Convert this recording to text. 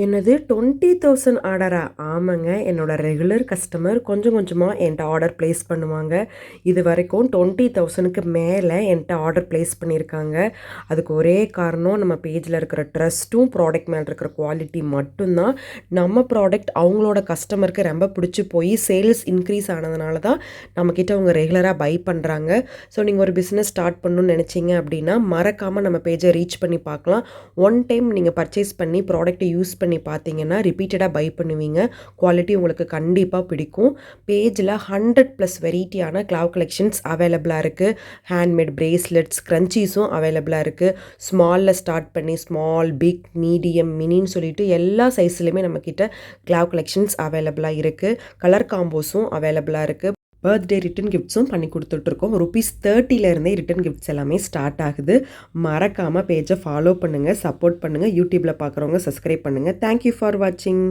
என்னது 20,000 ஆர்டரா? ஆமாங்க. என்னோட ரெகுலர் கஸ்டமர் கொஞ்சம் கொஞ்சமா என்ட்ட ஆர்டர் பிளேஸ் பண்ணுவாங்க. இதுவரைக்கும் 20,000க்கு மேல என்ட்ட ஆர்டர் பிளேஸ் பண்ணியிருக்காங்க. அதுக்கு ஒரே காரணம் நம்ம பேஜ்ல இருக்கிற ட்ரஸ்ட்டும், ப்ராடக்ட் மேல இருக்கிற குவாலிட்டி மட்டும்தான். நம்ம ப்ராடக்ட் அவங்களோட கஸ்டமருக்கு ரொம்ப பிடிச்சு போய் சேல்ஸ் இன்க்ரீஸ் ஆனதுனால தான் நம்மக்கிட்ட அவங்க ரெகுலரா பை பண்றாங்க. ஸோ நீங்க ஒரு பிசினஸ் ஸ்டார்ட் பண்ணணும்னு நெனச்சீங்க அப்படின்னா, மறக்காம நம்ம பேஜ ரீச் பண்ணி பார்க்கலாம். ஒன் டைம் நீங்க பர்ச்சேஸ் பண்ணி ப்ராடக்ட்ட யூஸ் பண்ணி பார்த்தீங்கன்னா, ரிப்பீட்டடா பை பண்ணுவீங்க. குவாலிட்டி உங்களுக்கு கண்டிப்பா பிடிக்கும். பேஜ்ல 100+ வெரைட்டியான கிளாவ் கலெக்ஷன்ஸ் அவைலபிளா இருக்கு. ஹேண்ட்மேட் பிரேஸ்லெட்ஸ், கிரன்ச்சீஸும் அவைலபிளா இருக்கு. ஸ்மால்ல ஸ்டார்ட் பண்ணி ஸ்மால், பிக், மீடியம், மினின்னு சொல்லிட்டு எல்லா சைஸ்லயுமே நம்மக்கிட்ட கிளாவ் கலெக்ஷன்ஸ் அவைலபிளா இருக்கு. கலர் காம்போஸும் அவைலபிளா இருக்கு. பர்த்டே ரிட்டர்ன் கிஃப்ட்ஸும் பண்ணி குடுத்துட்ருக்கோம். ₹30லேருந்தே ரிட்டர்ன் கிஃப்ட்ஸ் எல்லாமே ஸ்டார்ட் ஆகுது. மறக்காம பேஜ ஃபாலோ பண்ணுங்க, சப்போர்ட் பண்ணுங்க. யூடியூப்ல பார்க்குறவங்க சப்ஸ்கிரைப் பண்ணுங்க. தேங்க் யூ ஃபார் வாட்சிங்.